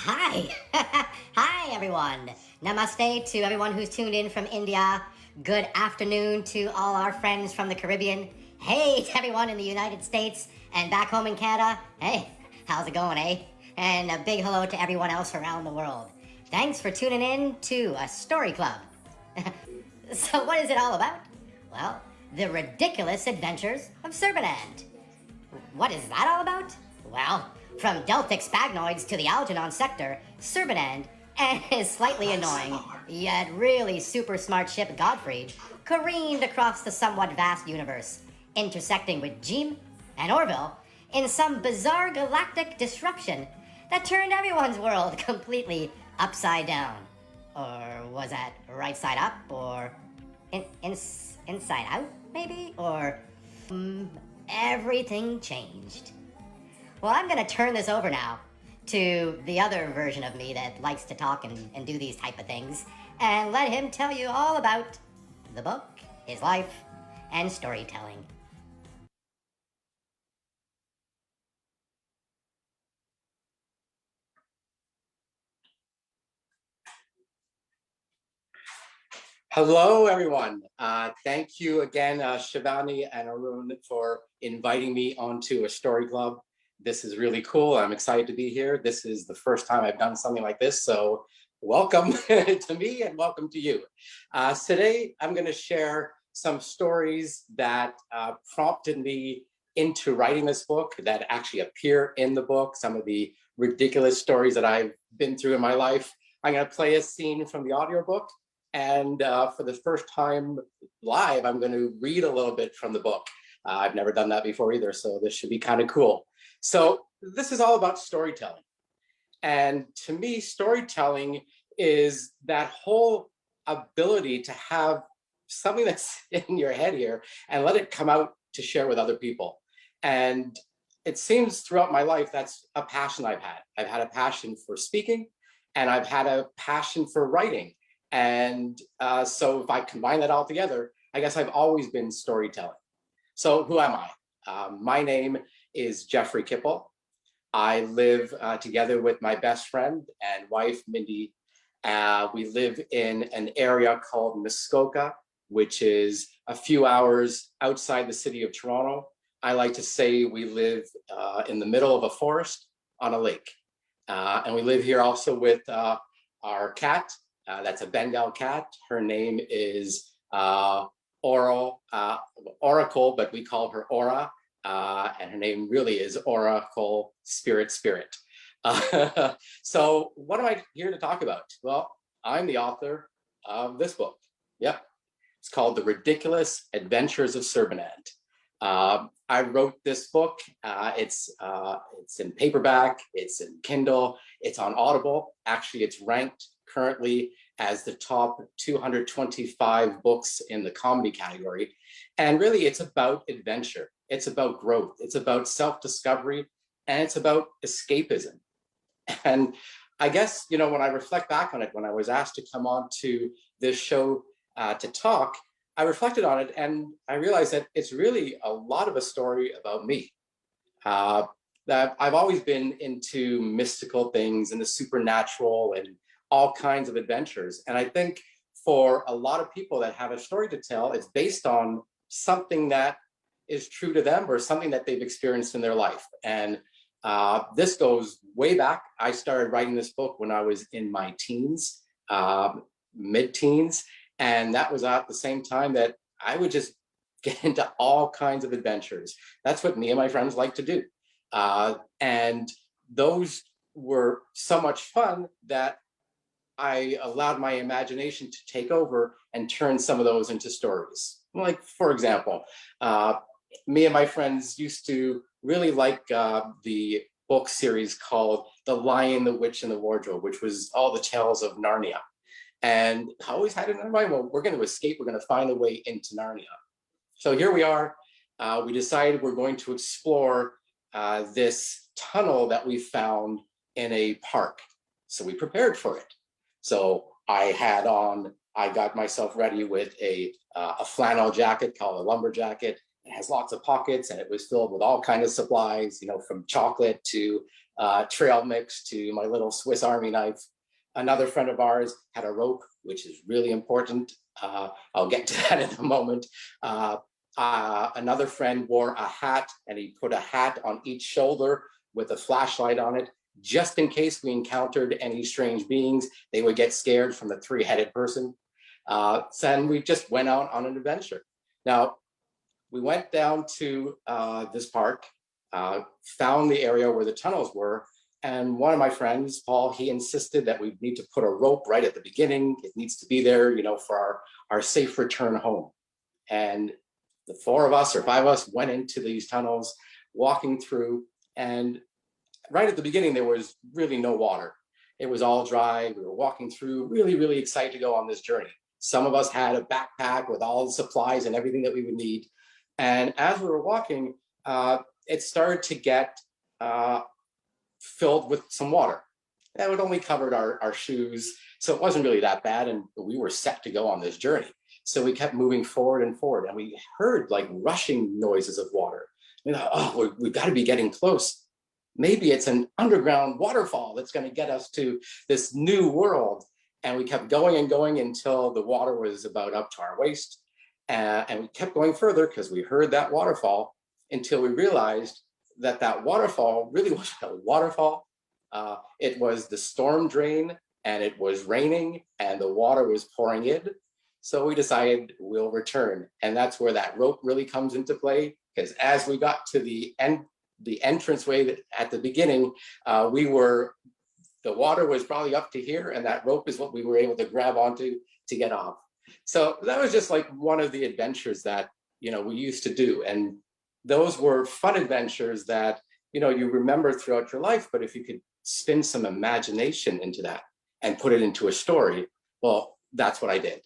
Hi. Hi, everyone. Namaste to everyone who's tuned in from India. Good afternoon to all our friends from the Caribbean. Hey to everyone in the United States and back home in Canada. Hey, how's it going, eh? And a big hello to everyone else around the world. Thanks for tuning in to a story club. So, what is it all about? Well, the ridiculous adventures of Serbian. What is that all about? Well, from Delphic Spagnoids to the Algernon sector, Serbian and his slightly annoying, yet really super smart ship Gottfried careened across the somewhat vast universe, intersecting with Jim and Orville in some bizarre galactic disruption that turned everyone's world completely upside down. Or was that right side up? Or inside out, maybe? Or everything changed. Well, I'm going to turn this over now to the other version of me that likes to talk and do these type of things, and let him tell you all about the book, his life, and storytelling. Hello, everyone. Thank you again, Shivani and Arun, for inviting me onto a story club. This is really cool. I'm excited to be here. This is the first time I've done something like this, so welcome to me and welcome to you. Today, I'm going to share some stories that prompted me into writing this book that actually appear in the book, some of the ridiculous stories that I've been through in my life. I'm going to play a scene from the audiobook. And for the first time live, I'm going to read a little bit from the book. I've never done that before either, so this should be kind of cool. So this is all about storytelling. And to me, storytelling is that whole ability to have something that's in your head here and let it come out to share with other people. And it seems throughout my life, that's a passion I've had. I've had a passion for speaking, and I've had a passion for writing. And so if I combine that all together, I guess I've always been storytelling. So who am I? My name is Jeffrey Kipple. I live together with my best friend and wife, Mindy. We live in an area called Muskoka, which is a few hours outside the city of Toronto. I like to say we live in the middle of a forest on a lake. And we live here also with our cat. That's a Bengal cat. Her name is Oracle, but we call her Aura. And her name really is Oracle Spirit. So what am I here to talk about? Well, I'm the author of this book. Yep. It's called The Ridiculous Adventures of Serbian. I wrote this book. It's in paperback. It's in Kindle. It's on Audible. Actually, it's ranked currently as the top 225 books in the comedy category. And really, it's about adventure. It's about growth. It's about self-discovery, and it's about escapism. And I guess, when I reflect back on it, when I was asked to come on to this show to talk, I reflected on it, and I realized that it's really a lot of a story about me. That I've always been into mystical things and the supernatural and all kinds of adventures. And I think for a lot of people that have a story to tell, it's based on something that is true to them or something that they've experienced in their life. And this goes way back. I started writing this book when I was in my teens, mid-teens. And that was at the same time that I would just get into all kinds of adventures. That's what me and my friends like to do. And those were so much fun that I allowed my imagination to take over and turn some of those into stories. Like, for example, me and my friends used to really like the book series called The Lion, the Witch, and the Wardrobe, which was all the tales of Narnia. And I always had it in my mind, well, we're going to escape. We're going to find a way into Narnia. So here we are. We decided we're going to explore this tunnel that we found in a park. So we prepared for it. So I got myself ready with a flannel jacket called a lumber jacket. It has lots of pockets, and it was filled with all kinds of supplies, from chocolate to trail mix to my little Swiss Army knife. Another friend of ours had a rope, which is really important. I'll get to that in a moment. Another friend wore a hat, and he put a hat on each shoulder with a flashlight on it, just in case we encountered any strange beings. They would get scared from the three-headed person. Then we just went out on an adventure. Now, we went down to this park, found the area where the tunnels were, and one of my friends, Paul, he insisted that we need to put a rope right at the beginning. It needs to be there, for our safe return home. And the four of us or five of us went into these tunnels, walking through, and right at the beginning, there was really no water. It was all dry. We were walking through, really, really excited to go on this journey. Some of us had a backpack with all the supplies and everything that we would need. And as we were walking, it started to get filled with some water. That would only covered our shoes. So it wasn't really that bad. And we were set to go on this journey. So we kept moving forward and forward. And we heard like rushing noises of water. We thought, oh, we've got to be getting close. Maybe it's an underground waterfall that's going to get us to this new world. And we kept going and going until the water was about up to our waist. And we kept going further because we heard that waterfall until we realized that that waterfall really wasn't a waterfall. It was the storm drain, and it was raining, and the water was pouring in. So we decided we'll return. And that's where that rope really comes into play, because as we got to the entranceway at the beginning, the water was probably up to here, and that rope is what we were able to grab onto to get off. So that was just like one of the adventures that, we used to do. And those were fun adventures that, you remember throughout your life. But if you could spin some imagination into that and put it into a story, well, that's what I did.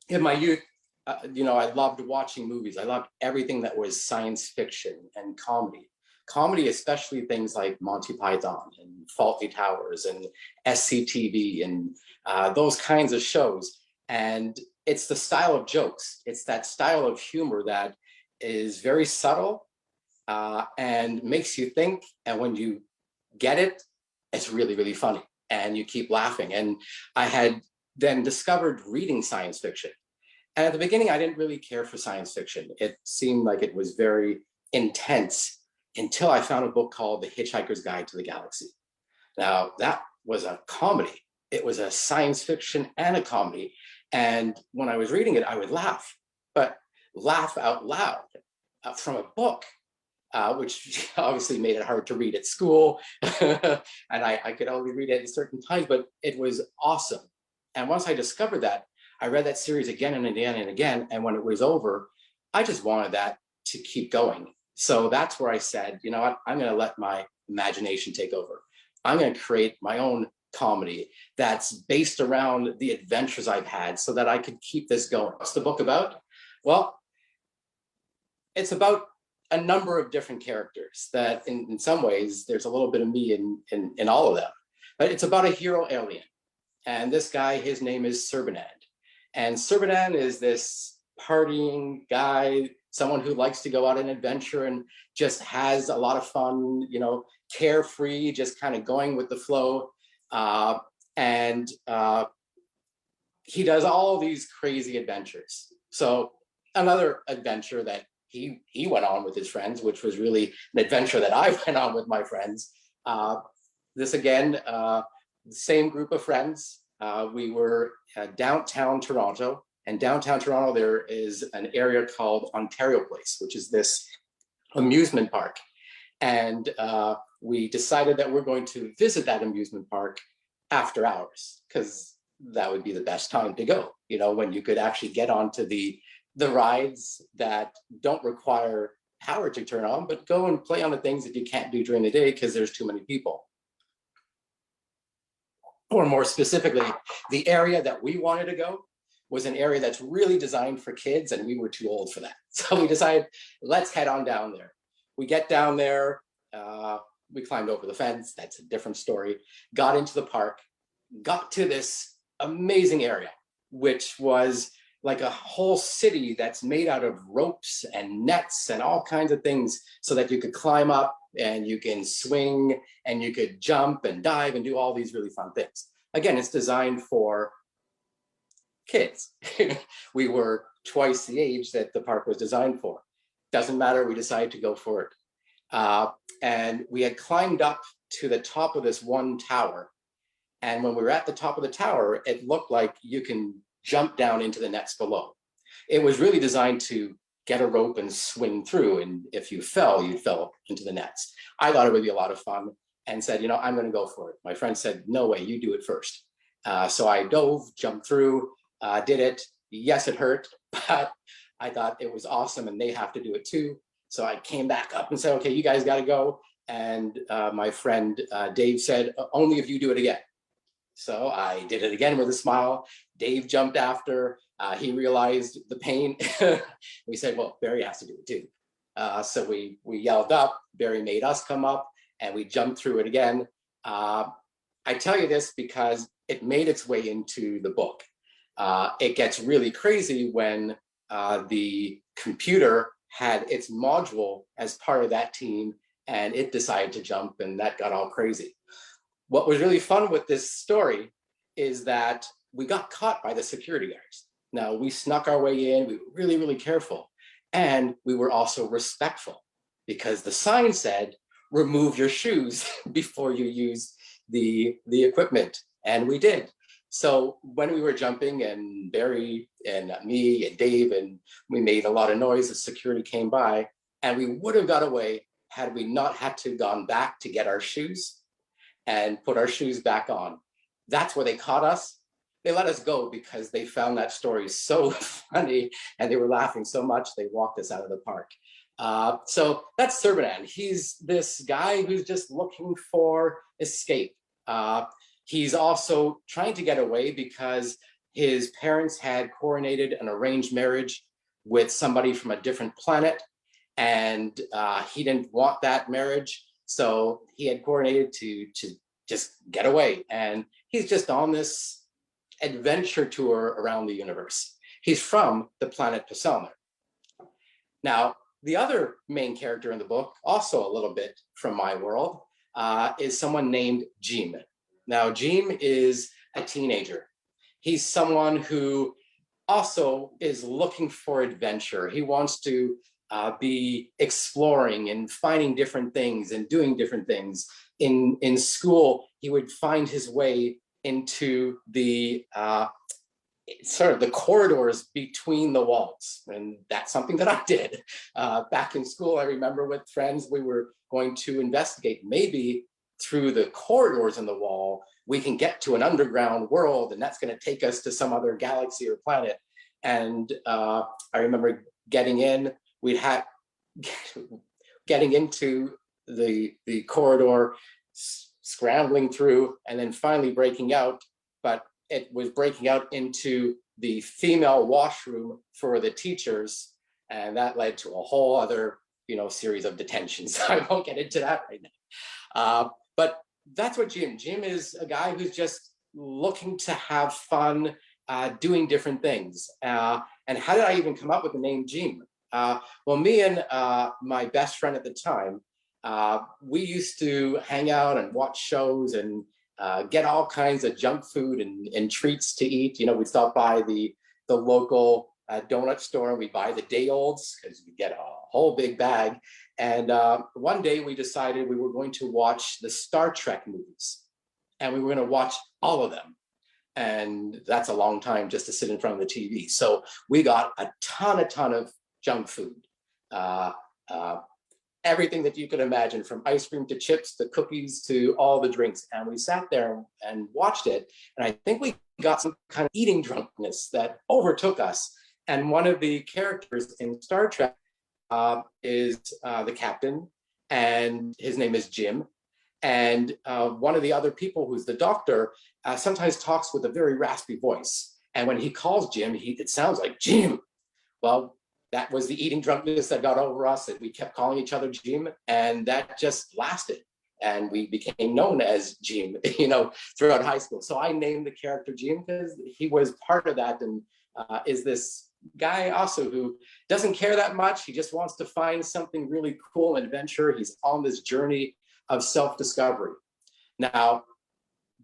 In my youth, I loved watching movies. I loved everything that was science fiction and comedy. Comedy, especially things like Monty Python and Fawlty Towers and SCTV and those kinds of shows. And it's the style of jokes. It's that style of humor that is very subtle and makes you think. And when you get it, it's really, really funny. And you keep laughing. And I had then discovered reading science fiction. And at the beginning, I didn't really care for science fiction. It seemed like it was very intense until I found a book called The Hitchhiker's Guide to the Galaxy. Now, that was a comedy. It was a science fiction and a comedy. And when I was reading it, I would laugh, but laugh out loud from a book, which obviously made it hard to read at school. And I could only read it at certain times, but it was awesome. And once I discovered that, I read that series again and again and again. And when it was over, I just wanted that to keep going. So that's where I said, you know what, I'm going to let my imagination take over. I'm going to create my own comedy that's based around the adventures I've had so that I could keep this going. What's the book about? Well, it's about a number of different characters that in some ways, there's a little bit of me in all of them. But it's about a hero alien. And this guy, his name is Serbian. And Serbian is this partying guy, someone who likes to go out on an adventure and just has a lot of fun, carefree, just kind of going with the flow. And he does all these crazy adventures. So another adventure that he went on with his friends, which was really an adventure that I went on with my friends. This again, the same group of friends. We were downtown Toronto, and downtown Toronto, there is an area called Ontario Place, which is this amusement park. And we decided that we're going to visit that amusement park after hours, because that would be the best time to go, when you could actually get onto the rides that don't require power to turn on, but go and play on the things that you can't do during the day because there's too many people. Or more specifically, the area that we wanted to go was an area that's really designed for kids, and we were too old for that. So we decided, let's head on down there. We get down there, we climbed over the fence, that's a different story, got into the park, got to this amazing area, which was like a whole city that's made out of ropes and nets and all kinds of things so that you could climb up and you can swing and you could jump and dive and do all these really fun things. Again, it's designed for kids. We were twice the age that the park was designed for. Doesn't matter, we decided to go for it. And we had climbed up to the top of this one tower. And when we were at the top of the tower, it looked like you can jump down into the nets below. It was really designed to get a rope and swing through. And if you fell, you fell into the nets. I thought it would be a lot of fun and said, you know, I'm going to go for it. My friend said, no way, you do it first. So I dove, jumped through, did it. Yes, it hurt, but I thought it was awesome and they have to do it too. So I came back up and said, okay, you guys got to go. And my friend Dave said, only if you do it again. So I did it again with a smile. Dave jumped after. He realized the pain. We said, well, Barry has to do it too. So we yelled up. Barry made us come up and we jumped through it again. I tell you this because it made its way into the book. It gets really crazy when the computer had its module as part of that team and it decided to jump, and that got all crazy. What was really fun with this story is that we got caught by the security guards. Now, we snuck our way in, we were really, really careful, and we were also respectful because the sign said, remove your shoes before you use the equipment, and we did. So when we were jumping, and Barry and me and Dave, and we made a lot of noise, the security came by, and we would have got away had we not had to gone back to get our shoes and put our shoes back on. That's where they caught us. They let us go because they found that story so funny and they were laughing so much they walked us out of the park. So that's Serbian. He's this guy who's just looking for escape. He's also trying to get away because his parents had coordinated an arranged marriage with somebody from a different planet, and he didn't want that marriage. So he had coordinated to just get away. And he's just on this adventure tour around the universe. He's from the planet Paselner. Now, the other main character in the book, also a little bit from my world, is someone named Jim. Now, Jim is a teenager. He's someone who also is looking for adventure. He wants to be exploring and finding different things and doing different things. In school, he would find his way into the sort of the corridors between the walls. And that's something that I did. Back in school, I remember with friends, we were going to investigate maybe through the corridors in the wall, we can get to an underground world, and that's going to take us to some other galaxy or planet. And I remember getting into the corridor, scrambling through, and then finally breaking out. But it was breaking out into the female washroom for the teachers, and that led to a whole other, series of detentions. I won't get into that right now. But that's what Jim is, a guy who's just looking to have fun, doing different things. And how did I even come up with the name Jim? Well, me and my best friend at the time, we used to hang out and watch shows and get all kinds of junk food and treats to eat. We'd stop by the local donut store and we'd buy the day olds because we get a whole big bag. And one day we decided we were going to watch the Star Trek movies, and we were going to watch all of them. And that's a long time just to sit in front of the TV. So we got a ton of junk food, everything that you could imagine, from ice cream to chips to cookies to all the drinks. And we sat there and watched it. And I think we got some kind of eating drunkenness that overtook us. And one of the characters in Star Trek is the captain, and his name is Jim. And one of the other people, who's the doctor, sometimes talks with a very raspy voice. And when he calls Jim, it sounds like Jim. Well, that was the eating drunkenness that got over us, and we kept calling each other Jim, and that just lasted. And we became known as Jim, throughout high school. So I named the character Jim because he was part of that, and is this guy also who doesn't care that much. He just wants to find something really cool and adventure. He's on this journey of self-discovery. Now,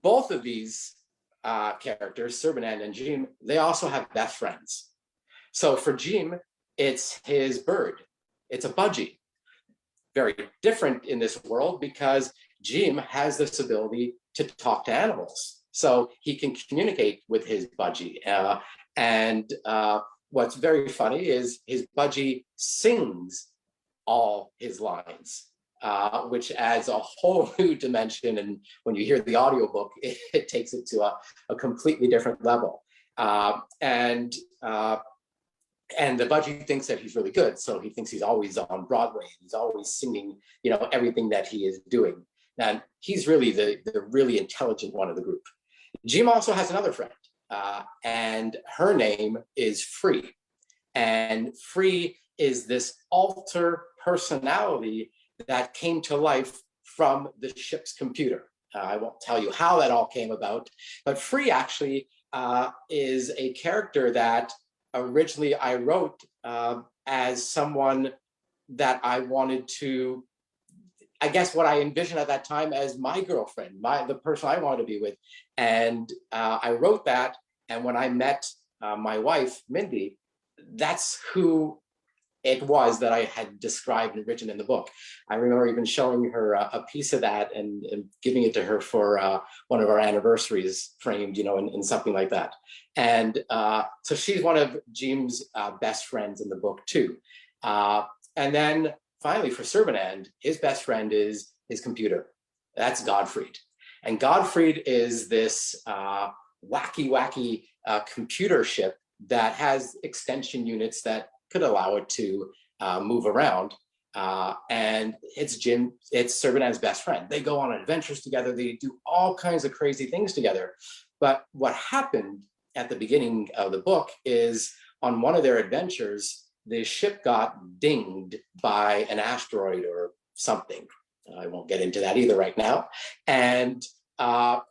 both of these characters, Serbian and Jim, they also have best friends. So for Jim, it's his bird. It's a budgie. Very different in this world because Jim has this ability to talk to animals. So he can communicate with his budgie. And what's very funny is his budgie sings all his lines, which adds a whole new dimension. And when you hear the audiobook, it takes it to a completely different level. And the budgie thinks that he's really good. So he thinks he's always on Broadway. He's always singing, everything that he is doing. And he's really the really intelligent one of the group. Jim also has another friend, and her name is Free. And Free is this alter personality that came to life from the ship's computer. I won't tell you how that all came about, but Free actually is a character that originally I wrote as someone that I wanted to, I guess what I envisioned at that time as my girlfriend, the person I wanted to be with. And I wrote that. And when I met my wife, Mindy, that's who it was that I had described and written in the book. I remember even showing her a piece of that and giving it to her for one of our anniversaries framed, in something like that. And so she's one of Jim's best friends in the book too. And then finally for Serbian, his best friend is his computer. That's Godfried. And Godfried is this wacky computer ship that has extension units that could allow it to move around. And it's Serbian's best friend. They go on adventures together. They do all kinds of crazy things together. But what happened at the beginning of the book is on one of their adventures, the ship got dinged by an asteroid or something. I won't get into that either right now. And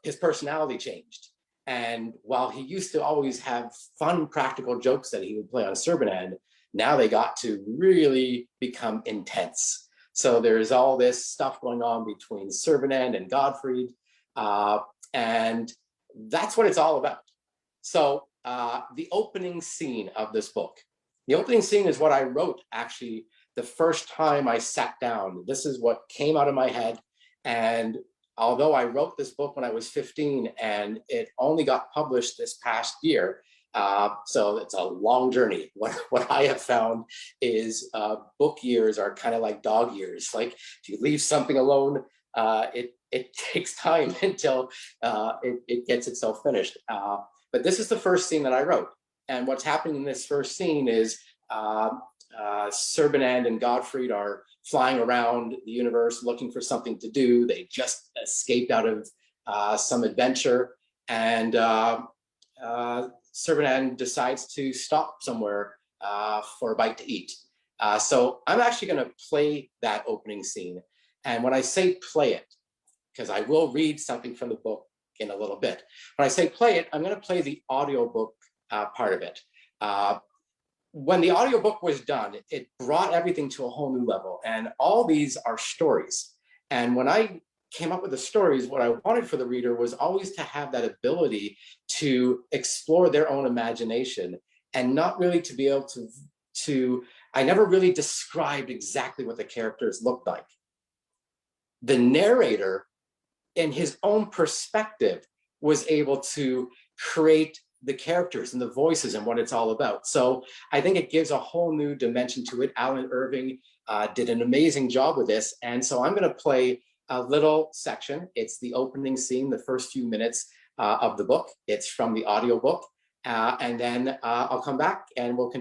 his personality changed. And while he used to always have fun practical jokes that he would play on Serbian, now they got to really become intense. So there's all this stuff going on between Serbian and Godfried. And that's what it's all about. So the opening scene of this book, the opening scene is what I wrote actually the first time I sat down. This is what came out of my head. And although I wrote this book when I was 15 and it only got published this past year, so it's a long journey. What I have found is book years are kind of like dog years. Like if you leave something alone, it takes time until it gets itself finished. But this is the first scene that I wrote. And what's happening in this first scene is Serbian and Godfried are flying around the universe looking for something to do. They just escaped out of some adventure. And Serbian decides to stop somewhere for a bite to eat. So I'm actually going to play that opening scene. And when I say play it, because I will read something from the book in a little bit. When I say play it, I'm going to play the audiobook part of it. When the audiobook was done, it brought everything to a whole new level. And all these are stories. And when I came up with the stories, what I wanted for the reader was always to have that ability to explore their own imagination and not really to be able to I never really described exactly what the characters looked like. The narrator, in his own perspective, was able to create the characters and the voices and what it's all about. So I think it gives a whole new dimension to it. Alan Irving did an amazing job with this. And so I'm going to play a little section. It's the opening scene, the first few minutes of the book. It's from the audiobook. And then I'll come back and we'll continue.